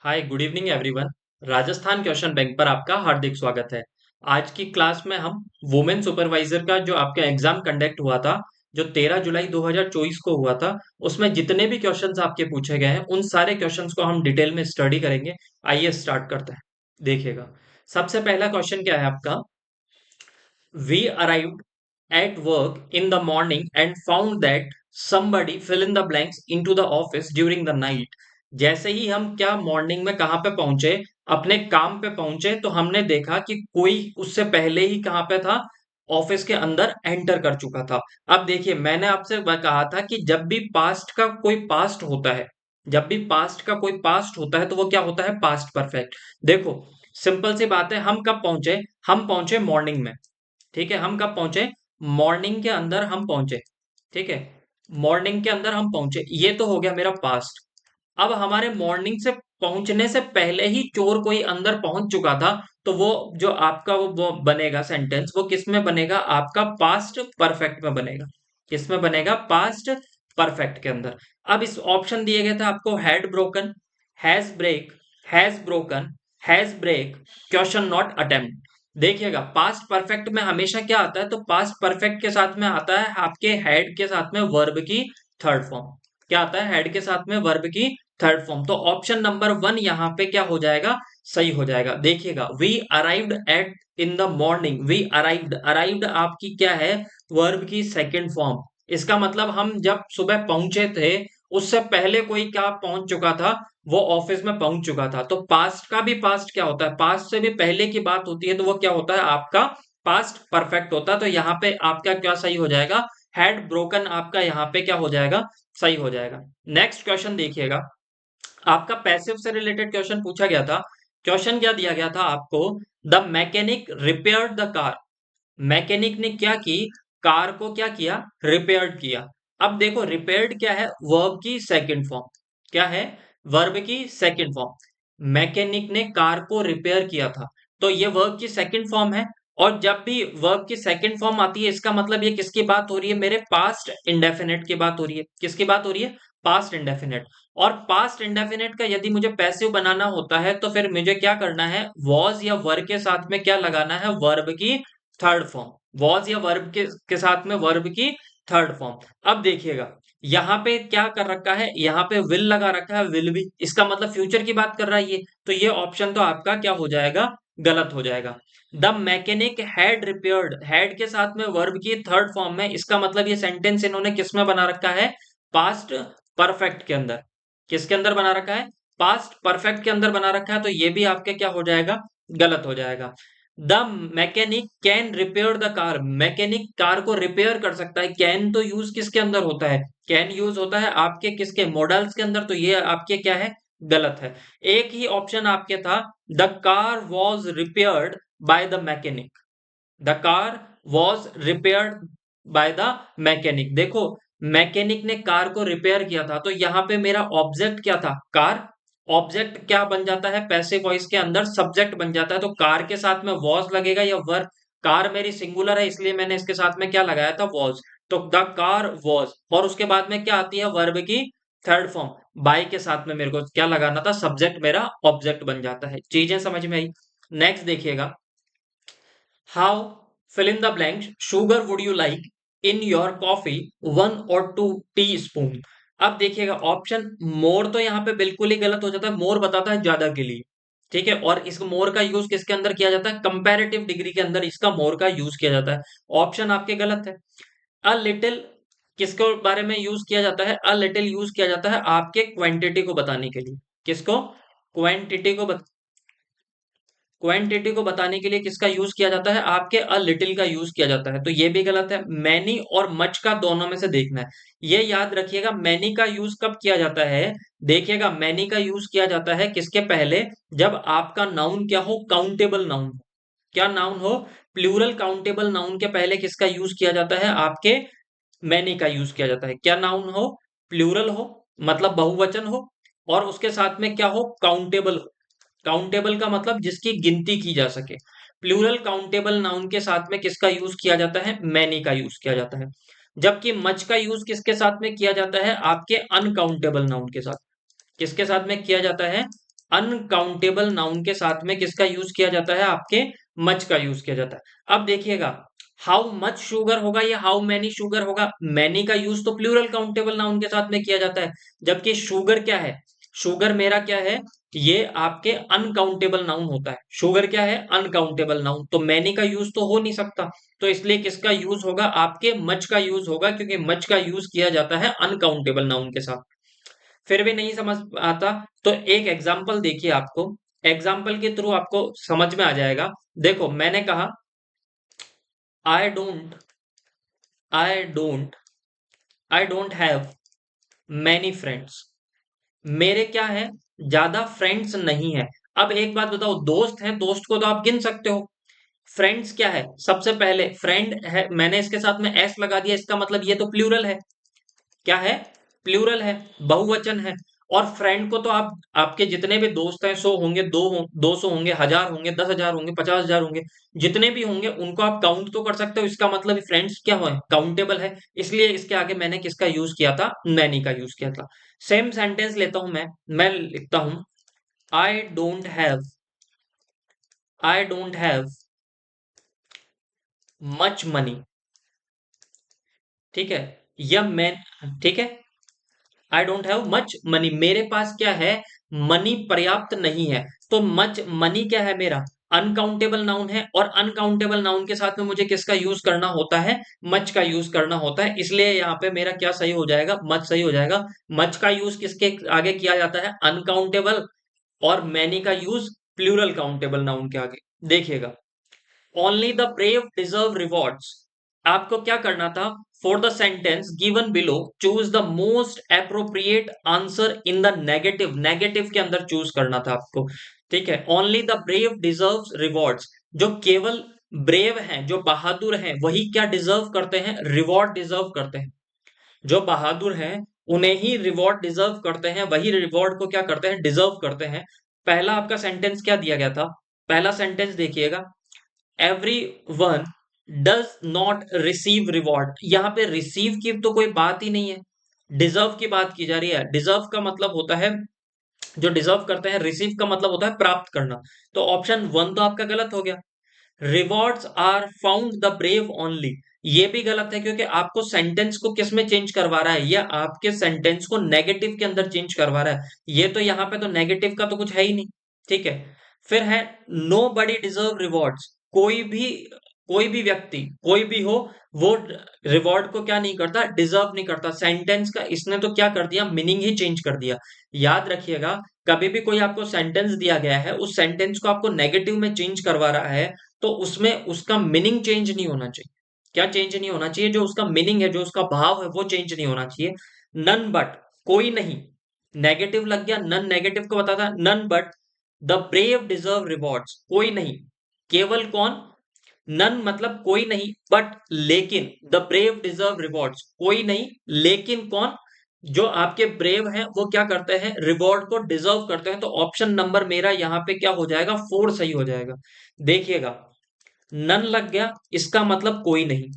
Hi good evening everyone. Rajasthan question bank पर आपका हार्दिक स्वागत है। आज की क्लास में हम वुमेन सुपरवाइजर का जो आपका एग्जाम कंडक्ट हुआ था, जो 13 जुलाई 2024 को हुआ था, उसमें जितने भी क्वेश्चंस आपके पूछे गए हैं उन सारे क्वेश्चंस को हम डिटेल में स्टडी करेंगे। आइए स्टार्ट करते हैं। देखिएगा, सबसे पहला क्वेश्चन क्या है आपका। We arrived at work in the morning and found that somebody fill in the blanks into the office during the night। जैसे ही हम क्या मॉर्निंग में कहाँ पे पहुंचे, अपने काम पे पहुंचे, तो हमने देखा कि कोई उससे पहले ही कहाँ पे था, ऑफिस के अंदर एंटर कर चुका था। अब देखिए, मैंने आपसे कहा था कि जब भी पास्ट का कोई पास्ट होता है, जब भी पास्ट का कोई पास्ट होता है तो वो क्या होता है, पास्ट परफेक्ट। देखो, सिंपल सी बात है, हम कब पहुंचे, हम पहुंचे मॉर्निंग में। ठीक है, हम कब पहुंचे, मॉर्निंग के अंदर हम पहुंचे। ठीक है, मॉर्निंग के अंदर हम पहुंचे, ये तो हो गया मेरा पास्ट। अब हमारे मॉर्निंग से पहुंचने से पहले ही चोर कोई अंदर पहुंच चुका था, तो वो जो आपका वो बनेगा सेंटेंस, वो किस में बनेगा, आपका पास्ट परफेक्ट में बनेगा। किस में बनेगा, पास्ट परफेक्ट के अंदर। अब इस ऑप्शन दिए गए थे आपको, had broken, has break, has broken, has break, question not attempt. देखिएगा, पास्ट परफेक्ट में हमेशा क्या आता है, तो पास्ट परफेक्ट के साथ में आता है आपके हैड के साथ में वर्ब की थर्ड फॉर्म। क्या आता है, हेड के साथ में वर्ब की थर्ड फॉर्म। तो ऑप्शन नंबर वन यहाँ पे क्या हो जाएगा, सही हो जाएगा। देखिएगा, we arrived at in the morning, we arrived, arrived आपकी क्या है, वर्ब की सेकंड फॉर्म। इसका मतलब हम जब सुबह पहुंचे थे, उससे पहले कोई क्या पहुंच चुका था, वो ऑफिस में पहुंच चुका था। तो पास्ट का भी पास्ट क्या होता है, पास्ट से भी पहले की बात होती है, तो वो क्या होता है, आपका पास्ट परफेक्ट होता है। तो यहाँ पे आपका क्या सही हो जाएगा, हैड ब्रोकन आपका यहाँ पे क्या हो जाएगा, सही हो जाएगा। नेक्स्ट क्वेश्चन देखिएगा, आपका पैसिव से रिलेटेड क्वेश्चन पूछा गया था। क्वेश्चन क्या दिया गया था आपको, the mechanic repaired the car. Mechanic ने क्या की, कार को क्या किया, रिपेयर्ड किया। अब देखो, रिपेयर्ड क्या है, वर्ब की सेकंड फॉर्म। क्या है, वर्ब की सेकंड फॉर्म। मैकेनिक ने कार को रिपेयर किया था, तो ये वर्ब की सेकंड फॉर्म है। और जब भी वर्ब की सेकंड फॉर्म आती है, इसका मतलब ये किसकी बात हो रही है, मेरे पास्ट इंडेफिनेट की बात हो रही है। किसकी बात हो रही है, पास्ट इंडेफिनेट। और पास्ट इंडेफिनेट का यदि मुझे पैसिव बनाना होता है, तो फिर मुझे क्या करना है, वॉज या वर के साथ में क्या लगाना है, वर्ब की थर्ड फॉर्म। वॉज या वर्ब के साथ में वर्ब की थर्ड फॉर्म। अब देखिएगा, यहाँ पे क्या कर रखा है, यहाँ पे विल लगा रखा है, विल भी, इसका मतलब फ्यूचर की बात कर रहा है ये। तो ये ऑप्शन तो आपका क्या हो जाएगा, गलत हो जाएगा। The mechanic had repaired, had के साथ में वर्ब की थर्ड फॉर्म में, इसका मतलब ये सेंटेंस इन्होंने किस में बना रखा है, पास्ट परफेक्ट के अंदर। किसके अंदर बना रखा है, पास्ट परफेक्ट के अंदर बना रखा है। तो ये भी आपके क्या हो जाएगा, गलत हो जाएगा। The mechanic can repair the car, mechanic car को रिपेयर कर सकता है। कैन तो यूज किसके अंदर होता है, कैन यूज होता है आपके किसके, मॉडल्स के अंदर। तो ये आपके क्या है, गलत है। एक ही ऑप्शन आपके था, the car was repaired by the mechanic, the car was repaired by the mechanic. देखो, मैकेनिक ने कार को रिपेयर किया था, तो यहां पे मेरा ऑब्जेक्ट क्या था, कार। ऑब्जेक्ट क्या बन जाता है, पैसिव वॉइस के अंदर सब्जेक्ट बन जाता है। तो कार के साथ में वॉज लगेगा या वर, कार मेरी सिंगुलर है इसलिए मैंने इसके साथ में क्या लगाया था, वॉज। तो द कार वॉज, और उसके बाद में क्या आती है, वर्ब की थर्ड फॉर्म। बाय के साथ में मेरे को क्या लगाना था, सब्जेक्ट मेरा ऑब्जेक्ट बन जाता है। चीजें समझ में आई। नेक्स्ट देखिएगा, how, fill in the blanks, sugar would you like in your coffee, 1 or 2 teaspoon। अब देखिएगा, ऑप्शन मोर तो यहाँ पे बिल्कुल ही गलत हो जाता है। मोर बताता है ज्यादा के लिए। ठीक है, और इस मोर का यूज किसके अंदर किया जाता है, कंपैरेटिव डिग्री के अंदर इसका मोर का यूज किया जाता है। ऑप्शन आपके गलत है। अ लिटिल किसके बारे में यूज किया जाता है, अ लिटिल यूज किया जाता है आपके क्वांटिटी को बताने के लिए। किसको, क्वांटिटी को, क्वांटिटी को बताने के लिए किसका यूज किया जाता है, आपके अ लिटिल का यूज किया जाता है। तो ये भी गलत है। मैनी और मच का दोनों में से देखना है। ये याद रखिएगा, मैनी का यूज कब किया जाता है, देखिएगा, मैनी का यूज किया जाता है किसके पहले, जब आपका नाउन क्या हो, काउंटेबल नाउन। क्या नाउन हो, प्लूरल काउंटेबल नाउन के पहले किसका यूज किया जाता है, आपके मैनी का यूज किया जाता है। क्या नाउन हो, प्लूरल हो, मतलब बहुवचन हो, और उसके साथ में क्या हो, काउंटेबल हो। काउंटेबल का मतलब जिसकी गिनती की जा सके। प्लूरल काउंटेबल नाउन के साथ में किसका यूज किया जाता है, मैनी का यूज किया जाता है। जबकि मच का यूज किसके साथ में किया जाता है, आपके अनकाउंटेबल नाउन के साथ। किसके साथ में किया जाता है, अनकाउंटेबल नाउन के साथ में किसका यूज किया जाता है? आपके मच का यूज किया जाता है। अब देखिएगा, हाउ मच शुगर होगा या हाउ मैनी शुगर होगा? मैनी का यूज तो प्लूरल काउंटेबल नाउन के साथ में किया जाता है, जबकि शुगर क्या है? शुगर मेरा क्या है? ये आपके अनकाउंटेबल नाउन होता है। शुगर क्या है? Uncountable noun. तो मैनी का यूज तो हो नहीं सकता, तो इसलिए किसका यूज होगा? आपके मच का यूज होगा, क्योंकि मच का यूज किया जाता है अनकाउंटेबल नाउन के साथ। फिर भी नहीं समझ आता तो एक एग्जाम्पल देखिए, आपको एग्जाम्पल के थ्रू आपको समझ में आ जाएगा। देखो, मैंने कहा I don't I don't I don't have many friends. मेरे क्या है? ज्यादा फ्रेंड्स नहीं है। अब एक बात बताओ, दोस्त हैं, दोस्त को तो आप गिन सकते हो। फ्रेंड्स क्या है? सबसे पहले फ्रेंड है, मैंने इसके साथ में एस लगा दिया, इसका मतलब ये तो प्लूरल है। क्या है? प्लूरल है, बहुवचन है। और फ्रेंड को तो आप, आपके जितने भी दोस्त हैं, 100 होंगे, 200 होंगे, 1000 होंगे, 10,000 होंगे, 50,000 होंगे, जितने भी होंगे उनको आप काउंट तो कर सकते हो। इसका मतलब फ्रेंड्स क्या हो? काउंटेबल है। इसलिए इसके आगे मैंने किसका यूज किया था? मैनी का यूज किया था। सेम सेंटेंस लेता हूं मैं लिखता हूं, I don't have I don't have much money. ठीक है? या मैं, ठीक है, I don't have much money, मेरे पास क्या है? मनी पर्याप्त नहीं है। तो मच मनी क्या है मेरा? अनकाउंटेबल नाउन है, और अनकाउंटेबल नाउन के साथ में मुझे किसका यूज करना होता है? मच का यूज करना होता है। इसलिए यहाँ पे मेरा क्या सही हो जाएगा? मच सही हो जाएगा। मच का यूज किसके आगे किया जाता है? अनकाउंटेबल। और मैनी का यूज प्लूरल काउंटेबल नाउन के आगे। देखिएगा, only the brave deserve rewards. आपको क्या करना था? For the sentence given below choose the most appropriate answer in the negative. Negative के अंदर चूज करना था आपको। ठीक है? Only the brave deserve rewards. जो केवल ब्रेव हैं, जो बहादुर हैं, वही क्या डिजर्व करते हैं? रिवॉर्ड डिजर्व करते हैं। जो बहादुर हैं उन्हें ही रिवॉर्ड डिजर्व करते हैं, वही रिवॉर्ड को क्या करते हैं? डिजर्व करते हैं। पहला आपका सेंटेंस क्या दिया गया था? पहला सेंटेंस देखिएगा, every one does not receive reward. यहाँ पे रिसीव की तो कोई बात ही नहीं है, डिजर्व की बात की जा रही है। डिजर्व का मतलब होता है जो डिजर्व करते हैं, रिसीव का मतलब होता है प्राप्त करना। तो ऑप्शन वन तो आपका गलत हो गया। Rewards are found the brave only, ये भी गलत है, क्योंकि आपको सेंटेंस को किस में चेंज करवा रहा है? या आपके सेंटेंस को नेगेटिव के अंदर चेंज करवा रहा है। ये तो यहाँ पे तो नेगेटिव का तो कुछ है ही नहीं। ठीक है? फिर है, नो बडी डिजर्व रिवॉर्ड्स। कोई भी व्यक्ति, कोई भी हो, वो रिवॉर्ड को क्या नहीं करता? डिजर्व नहीं करता। सेंटेंस का इसने तो क्या कर दिया? मीनिंग ही चेंज कर दिया। याद रखिएगा, कभी भी कोई आपको सेंटेंस दिया गया है, उस सेंटेंस को आपको नेगेटिव में चेंज करवा रहा है, तो उसमें उसका मीनिंग चेंज नहीं होना चाहिए। क्या चेंज नहीं होना चाहिए? जो उसका मीनिंग है, जो उसका भाव है, वो चेंज नहीं होना चाहिए। नन बट, कोई नहीं, नेगेटिव लग गया, नन नेगेटिव को बताता, none but the brave deserve rewards. कोई नहीं, केवल कौन? नन मतलब कोई नहीं, बट लेकिन द ब्रेव डिजर्व रिवॉर्ड्स, कोई नहीं लेकिन कौन? जो आपके ब्रेव हैं वो क्या करते हैं? रिवॉर्ड को डिजर्व करते हैं। तो ऑप्शन नंबर मेरा यहाँ पे क्या हो जाएगा? 4 सही हो जाएगा। देखिएगा, नन लग गया, इसका मतलब कोई नहीं,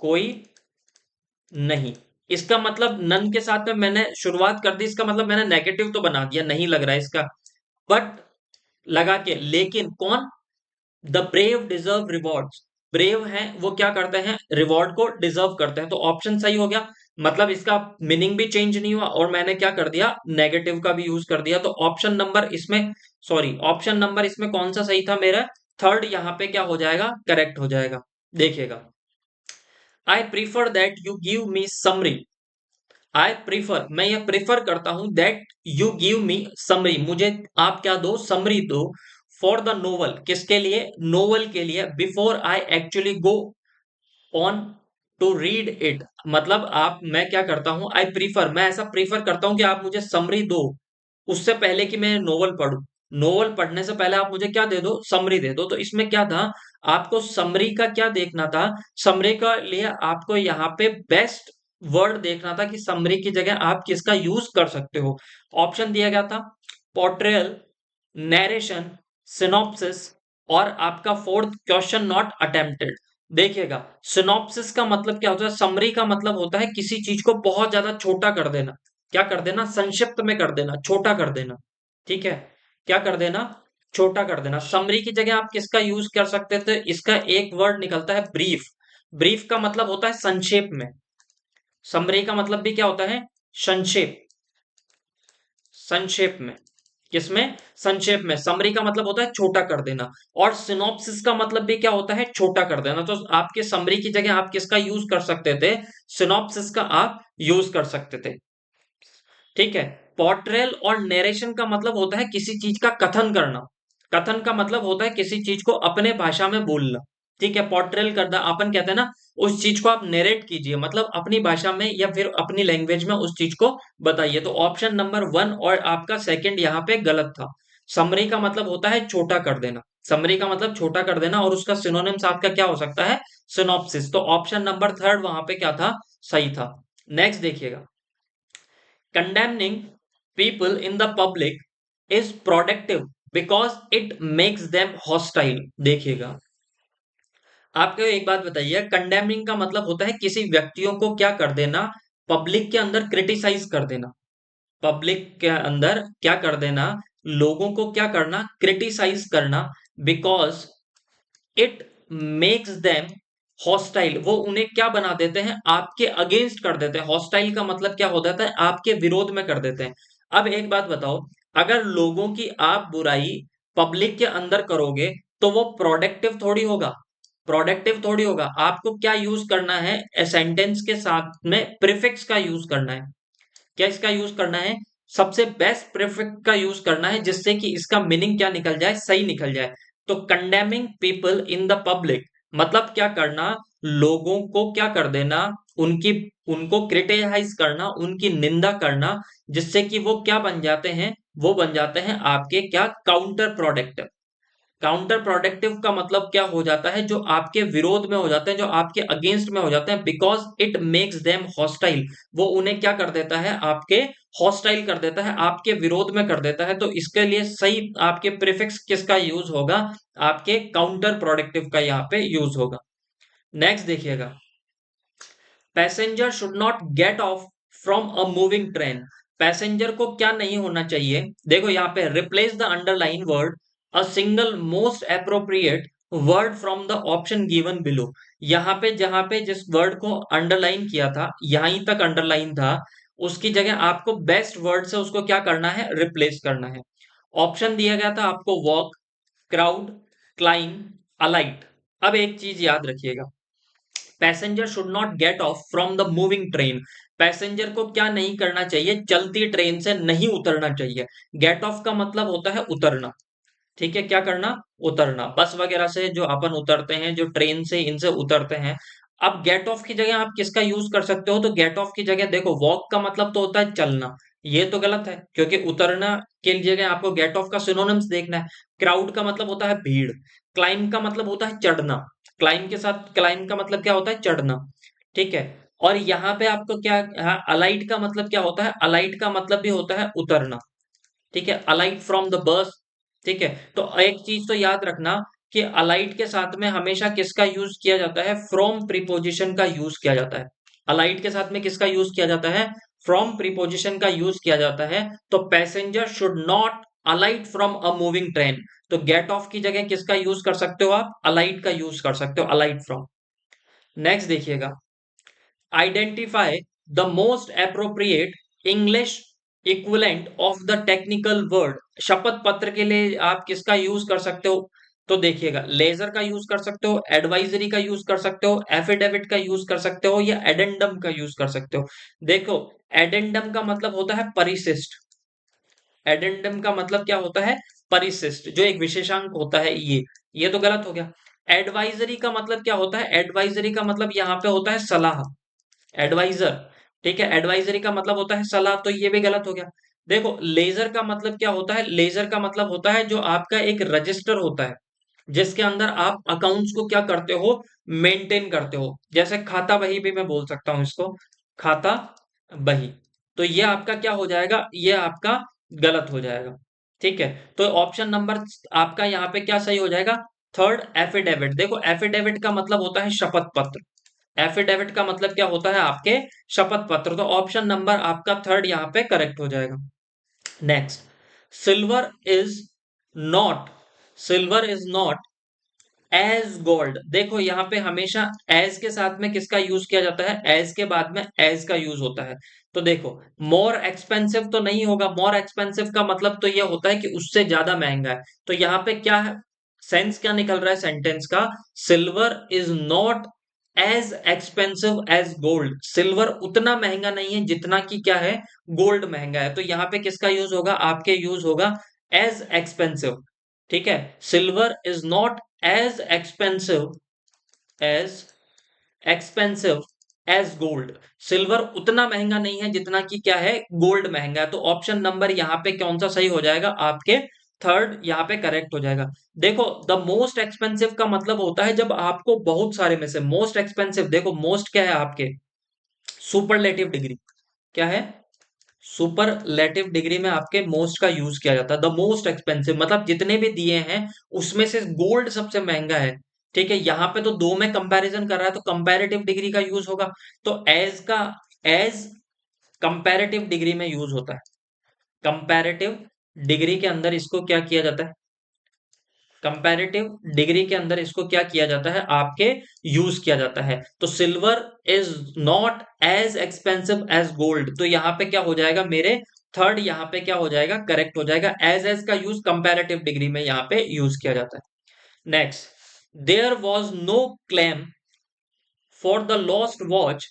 कोई नहीं। इसका मतलब नन के साथ में मैंने शुरुआत कर दी, इसका मतलब मैंने नेगेटिव तो बना दिया, नहीं लग रहा है इसका। बट लगा के, लेकिन कौन? The brave deserve rewards. Brave हैं वो क्या करते हैं? रिवॉर्ड को डिजर्व करते हैं। तो ऑप्शन सही हो गया। मतलब इसका मीनिंग भी चेंज नहीं हुआ, और मैंने क्या कर दिया? नेगेटिव का भी यूज कर दिया। तो ऑप्शन नंबर इसमें, सॉरी, ऑप्शन नंबर इसमें कौन सा सही था मेरा? थर्ड यहाँ पे क्या हो जाएगा? करेक्ट हो जाएगा। देखिएगा, I prefer that you give me summary. I prefer, मैं ये प्रीफर करता हूं, that you give me summary, मुझे आप क्या दो? समरी दो। फॉर द नोवल, किसके लिए? नोवल के लिए। Before I actually go on to read it, मतलब आप, मैं क्या करता हूं? आई प्रीफर, मैं ऐसा प्रीफर करता हूं कि आप मुझे समरी दो, उससे पहले कि मैं नोवेल पढूं। नोवेल पढ़ने से पहले आप मुझे क्या दे दो? समरी दे दो। तो इसमें क्या था? आपको समरी का क्या देखना था? समरी का लिए आपको यहाँ पे बेस्ट वर्ड देखना था, कि समरी की जगह आप किसका यूज कर सकते हो। ऑप्शन दिया गया था, पोर्ट्रेयल, नरेशन, सिनॉप्सिस, और आपका फोर्थ, क्वेश्चन नॉट अटेम्प्टेड। देखिएगा, सिनॉप्सिस का मतलब क्या होता है? समरी का मतलब होता है किसी चीज को बहुत ज्यादा छोटा कर देना। क्या कर देना? संक्षिप्त में कर देना, छोटा कर देना। ठीक है, क्या कर देना, छोटा कर देना। समरी की जगह आप किसका यूज कर सकते थे, इसका एक वर्ड निकलता है ब्रीफ। ब्रीफ का मतलब होता है संक्षेप में। समरी का मतलब भी क्या होता है, संक्षेप। संक्षेप में, किसमें, संक्षेप में। समरी का मतलब होता है छोटा कर देना, और सिनॉप्सिस का मतलब भी क्या होता है, छोटा कर देना। तो आपके समरी की जगह आप किसका यूज कर सकते थे, सिनॉप्सिस का आप यूज कर सकते थे। ठीक है। पोर्ट्रेल और नरेशन का मतलब होता है किसी चीज का कथन करना। कथन का मतलब होता है किसी चीज को अपने भाषा में बोलना। ठीक है, पोर्ट्रेल करना, अपन कहते हैं ना, उस चीज को आप नरेट कीजिए, मतलब अपनी भाषा में या फिर अपनी लैंग्वेज में उस चीज को बताइए। तो ऑप्शन नंबर वन और आपका सेकंड यहाँ पे गलत था। समरी का मतलब होता है छोटा कर देना। समरी का मतलब छोटा कर देना, और उसका सिनोनिम्स आपका क्या हो सकता है, सिनॉप्सिस। तो ऑप्शन नंबर थर्ड वहां पे क्या था, सही था। नेक्स्ट देखिएगा, condemning people in the public is productive because it makes them hostile। देखिएगा, आपको एक बात बताइए, कंडेमिंग का मतलब होता है किसी व्यक्तियों को क्या कर देना, पब्लिक के अंदर क्रिटिसाइज कर देना। पब्लिक के अंदर क्या कर देना, लोगों को क्या करना, क्रिटिसाइज करना। Because it makes them hostile, वो उन्हें क्या बना देते हैं, आपके अगेंस्ट कर देते हैं। हॉस्टाइल का मतलब क्या हो जाता है, आपके विरोध में कर देते हैं। अब एक बात बताओ, अगर लोगों की आप बुराई पब्लिक के अंदर करोगे तो वो प्रोडक्टिव थोड़ी होगा। प्रोडक्टिव थोड़ी होगा। आपको क्या यूज करना है, सेंटेंस के साथ में प्रीफिक्स का यूज करना है। क्या इसका यूज करना है, सबसे बेस्ट प्रीफिक्स का यूज करना है, जिससे कि इसका मीनिंग क्या निकल जाए, सही निकल जाए। तो condemning people in the public मतलब क्या करना, लोगों को क्या कर देना, उनकी, उनको क्रिटिसाइज करना, उनकी निंदा करना, जिससे कि वो क्या बन जाते हैं, वो बन जाते हैं आपके क्या, काउंटर प्रोडक्टिव। काउंटर प्रोडक्टिव का मतलब क्या हो जाता है, जो आपके विरोध में हो जाते हैं, जो आपके अगेंस्ट में हो जाते हैं। Because it makes them hostile, वो उन्हें क्या कर देता है, आपके हॉस्टाइल कर देता है, आपके विरोध में कर देता है। तो इसके लिए सही आपके प्रीफिक्स किसका यूज होगा, आपके काउंटर प्रोडक्टिव का यहाँ पे यूज होगा। नेक्स्ट देखिएगा, passenger should not gate of from a moving train. Passenger को क्या नहीं होना चाहिए, देखो यहाँ पे replace the underline word a single most appropriate word from the option given below. यहाँ पे जहां पे जिस वर्ड को अंडरलाइन किया था, यहीं तक अंडरलाइन था, उसकी जगह आपको बेस्ट वर्ड से उसको क्या करना है, रिप्लेस करना है। ऑप्शन दिया गया था आपको, वॉक, क्राउड, क्लाइम, अलाइट। अब एक चीज याद रखिएगा, passenger should not gate of from the moving train. Passenger को क्या नहीं करना चाहिए, चलती ट्रेन से नहीं उतरना चाहिए। गेट ऑफ का मतलब होता है उतरना। ठीक है, क्या करना, उतरना। बस वगैरह से जो अपन उतरते हैं, जो ट्रेन से, इनसे उतरते हैं। अब गेट ऑफ की जगह आप किसका यूज कर सकते हो, तो गेट ऑफ की जगह देखो, वॉक का मतलब तो होता है चलना। ये तो गलत है, क्योंकि उतरना के जगह आपको गेट ऑफ का सिनोनिम्स देखना है। क्राउड का मतलब होता है भीड़। क्लाइम का मतलब होता है चढ़ना। क्लाइम के साथ, क्लाइम का मतलब क्या होता है, चढ़ना। ठीक है। और यहाँ पे आपको क्या, अलाइट का मतलब क्या होता है, अलाइट का मतलब भी होता है उतरना। ठीक है, अलाइट फ्रॉम द बस। ठीक है। तो एक चीज तो याद रखना कि अलाइट के साथ में हमेशा किसका यूज किया जाता है, फ्रॉम प्रीपोजिशन का यूज किया जाता है। अलाइट के साथ में किसका यूज किया जाता है, फ्रॉम प्रीपोजिशन का यूज किया जाता है। तो passenger should not alight from a moving train. तो गेट ऑफ की जगह किसका यूज कर सकते हो आप, अलाइट का यूज कर सकते हो, अलाइट फ्रॉम। नेक्स्ट देखिएगा, identify the most appropriate English equivalent of the technical word. शपथ पत्र के लिए आप किसका यूज कर सकते हो, तो देखिएगा, लेजर का यूज कर सकते हो, एडवाइजरी का यूज कर सकते हो, एफिडेविट का यूज कर सकते हो, या एडेंडम का यूज कर सकते हो। देखो, एडेंडम का मतलब होता है परिशिष्ट। एडेंडम का मतलब क्या होता है, परिशिष्ट, जो एक विशेषांक होता है ये तो गलत हो गया। एडवाइजरी का मतलब क्या होता है, एडवाइजरी का मतलब यहाँ पे होता है सलाह, एडवाइजर। ठीक है, एडवाइजरी का मतलब होता है सलाह, तो ये भी गलत हो गया। देखो, लेजर का मतलब क्या होता है, लेजर का मतलब होता है जो आपका एक रजिस्टर होता है, जिसके अंदर आप अकाउंट्स को क्या करते हो, मेंटेन करते हो। जैसे खाता बही भी मैं बोल सकता हूं इसको, खाता बही। तो ये आपका क्या हो जाएगा, ये आपका गलत हो जाएगा। ठीक है। तो ऑप्शन नंबर आपका यहाँ पे क्या सही हो जाएगा, थर्ड, एफिडेविट। देखो, एफिडेविट का मतलब होता है शपथ पत्र। एफिडेविट का मतलब क्या होता है, आपके शपथ पत्र। तो ऑप्शन नंबर आपका थर्ड यहाँ पे करेक्ट हो जाएगा। Next, silver is not silver is not as gold. देखो यहाँ पे हमेशा एज के साथ में किसका यूज किया जाता है, एज के बाद में एज का यूज होता है। तो देखो मोर एक्सपेंसिव तो नहीं होगा, मोर एक्सपेंसिव का मतलब तो ये होता है कि उससे ज्यादा महंगा है। तो यहाँ पे क्या है, सेंस क्या निकल रहा है सेंटेंस का, silver is not as expensive as gold. Silver उतना महंगा नहीं है जितना कि क्या है, गोल्ड महंगा है। तो यहाँ पे किसका यूज होगा, आपके यूज होगा एज एक्सपेंसिव। ठीक है, silver is not as as expensive as gold. Silver उतना महंगा नहीं है जितना कि क्या है, गोल्ड महंगा है। तो ऑप्शन नंबर यहाँ पे कौन सा सही हो जाएगा, आपके थर्ड यहाँ पे करेक्ट हो जाएगा। देखो द मोस्ट एक्सपेंसिव का मतलब होता है जब आपको बहुत सारे में से मोस्ट एक्सपेंसिव, देखो मोस्ट क्या है आपके, सुपरलेटिव डिग्री। क्या है, सुपरलेटिव डिग्री में आपके मोस्ट का यूज किया जाता है। द मोस्ट एक्सपेंसिव मतलब जितने भी दिए हैं उसमें से गोल्ड सबसे महंगा है। ठीक है, यहाँ पे तो दो में कंपैरिजन कर रहा है तो कंपैरेटिव डिग्री का यूज होगा। तो एज का, एज कंपैरेटिव डिग्री में यूज होता है। कंपैरेटिव डिग्री के अंदर इसको क्या किया जाता है, कंपैरेटिव डिग्री के अंदर इसको क्या किया जाता है, आपके यूज किया जाता है। तो silver is not as expensive as gold. तो यहाँ पे क्या हो जाएगा मेरे, थर्ड यहाँ पे क्या हो जाएगा, करेक्ट हो जाएगा। एज का यूज कंपैरेटिव डिग्री में यहाँ पे यूज किया जाता है। Next, there was no claim for the lost watch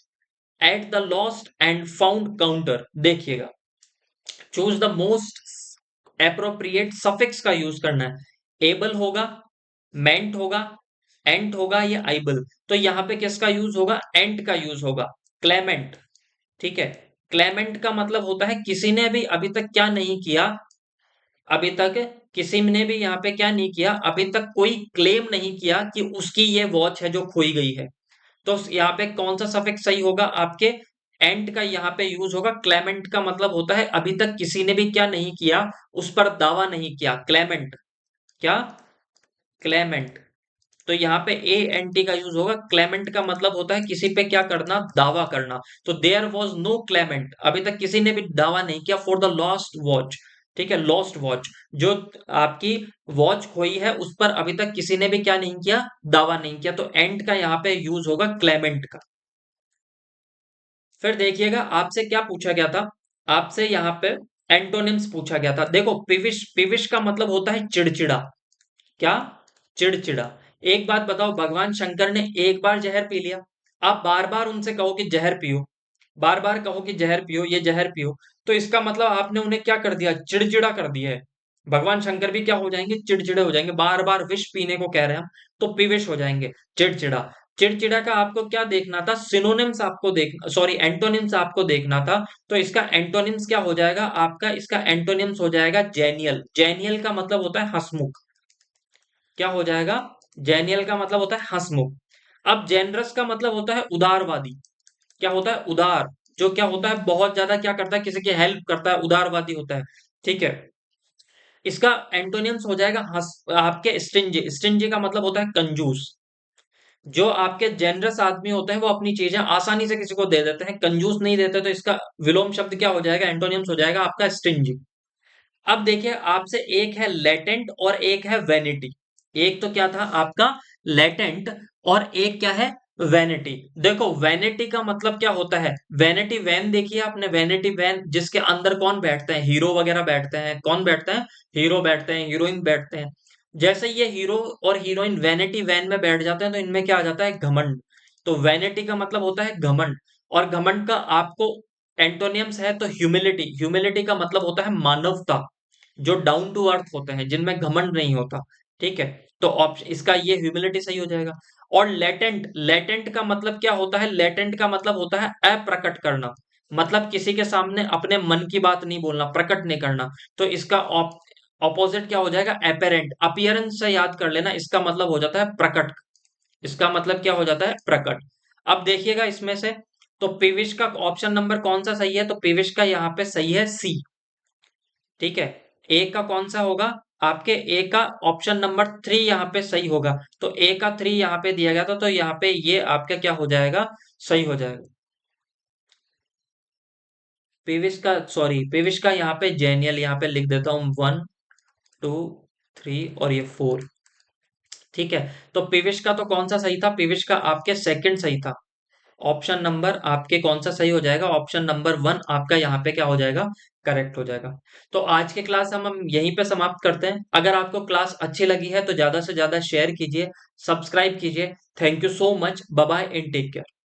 at the lost and found counter. देखिएगा, choose the most appropriate suffix का यूज करना है। एबल होगा, मेंट होगा, एंट होगा या आइबल। तो यहां पे किसका यूज होगा, एंट का यूज होगा, क्लेमेंट। ठीक है, क्लेमेंट का मतलब होता है किसी ने भी अभी तक क्या नहीं किया, अभी तक किसी ने भी यहाँ पे क्या नहीं किया, अभी तक कोई क्लेम नहीं किया कि उसकी ये वॉच है जो खोई गई है। तो यहाँ पे कौन सा सफिक्स सही होगा, आपके एंट का यहाँ पे यूज होगा। क्लेमेंट का मतलब होता है अभी तक किसी ने भी क्या नहीं किया, उस पर दावा नहीं किया, क्लेमेंट। क्या, क्लेमेंट। तो यहाँ पे ए एन टी का यूज होगा। क्लेमेंट का मतलब होता है किसी पे क्या करना, दावा करना। तो देयर वॉज नो क्लेमेंट, अभी तक किसी ने भी दावा नहीं किया फॉर द लॉस्ट वॉच। ठीक है, लॉस्ट वॉच, जो आपकी वॉच खोई है उस पर अभी तक किसी ने भी क्या नहीं किया, दावा नहीं किया। तो एंड का यहाँ पे यूज होगा क्लेमेंट का। फिर देखिएगा आपसे क्या पूछा गया था, आपसे यहाँ पे एंटोनिम्स पूछा गया था। देखो पिविश, पिविश का मतलब होता है चिड़चिड़ा। क्या, चिड़चिड़ा। एक बात बताओ, भगवान शंकर ने एक बार जहर पी लिया, आप बार बार उनसे कहो कि जहर पियो, बार बार कहो कि जहर पियो, ये जहर पियो, तो इसका मतलब आपने उन्हें क्या कर दिया, चिड़चिड़ा कर दिया है। भगवान शंकर भी क्या हो जाएंगे, चिड़चिड़े हो जाएंगे। बार बार विष पीने को कह रहे हैं हम, तो पिविश हो जाएंगे, चिड़चिड़ा। चिड़चिड़ा का आपको क्या देखना था, सिनोनिम्स आपको देखना, सॉरी एंटोनिम्स आपको देखना था। तो इसका एंटोनिम्स क्या हो जाएगा आपका, इसका एंटोनिम्स हो जाएगा जेनियल। जेनियल का मतलब होता है हंसमुख। क्या हो जाएगा, जेनियल का मतलब होता है हंसमुख। अब जेनरस का मतलब होता है उदारवादी। क्या होता है, उदार, जो क्या होता है बहुत ज्यादा क्या करता है, किसी की हेल्प करता है, उदारवादी होता है। ठीक है, इसका एंटोनियम्स हो जाएगा आपके स्टिंजी। स्टिंजी का मतलब होता है कंजूस। जो आपके जेनरस आदमी होते हैं वो अपनी चीजें आसानी से किसी को दे देते हैं, कंजूस नहीं देते। तो इसका विलोम शब्द क्या हो जाएगा, एंटोनियम्स हो जाएगा आपका स्टिंजी। अब देखिए आपसे एक है लेटेंट और एक है वैनिटी। एक तो क्या था आपका लेटेंट, और एक क्या है, वैनिटी। देखो वैनिटी का मतलब क्या होता है, वैनिटी वैन देखिए आपने, वैनिटी वैन जिसके अंदर कौन बैठते हैं, हीरो वगैरह बैठते हैं। कौन बैठते हैं, हीरो बैठते हैं, हीरोइन बैठते हैं। जैसे ये हीरो और हीरोइन वैनिटी वैन में बैठ जाते हैं तो इनमें क्या आ जाता है, घमंड। तो वैनिटी का मतलब होता है घमंड, और घमंड का आपको एंटोनियम्स है तो ह्यूमिलिटी। ह्यूमिलिटी का मतलब होता है मानवता, जो डाउन टू अर्थ होते हैं, जिनमें घमंड नहीं होता। ठीक है, तो ऑप्शन इसका ये ह्यूमिलिटी सही हो जाएगा। और लेटेंट, लेटेंट का मतलब क्या होता है, लेटेंट का मतलब होता है अप्रकट करना। मतलब किसी के सामने अपने मन की बात नहीं बोलना, प्रकट नहीं करना। तो इसका ऑपोजिट क्या हो जाएगा, एपेरेंट। अपीयरेंस से याद कर लेना, इसका मतलब हो जाता है प्रकट। इसका मतलब क्या हो जाता है, प्रकट। अब देखिएगा इसमें से, तो पीविश का ऑप्शन नंबर कौन सा सही है, तो पीविश का यहाँ पे सही है सी। ठीक है, ए का कौन सा होगा, आपके ए का ऑप्शन नंबर 3 यहाँ पे सही होगा। तो ए का 3 यहाँ पे दिया गया था, तो यहाँ पे ये आपका क्या हो जाएगा, सही हो जाएगा। पेविश का, सॉरी, पेविश का यहाँ पे जेनियल यहाँ पे लिख देता हूँ, 1 2 3 और ये 4। ठीक है, तो पेविश का तो कौन सा सही था? पेविश का आपके सेकंड सही था। ऑप्शन नंबर आपके कौन सा सही हो जाएगा? ऑप्शन नंबर 1 आपका यहाँ पे क्या हो जाएगा? करेक्ट हो जाएगा। तो आज की क्लास हम यहीं पे समाप्त करते हैं। अगर आपको क्लास अच्छी लगी है तो ज्यादा से ज्यादा शेयर कीजिए, सब्सक्राइब कीजिए। Thank you so much, bye bye and take care.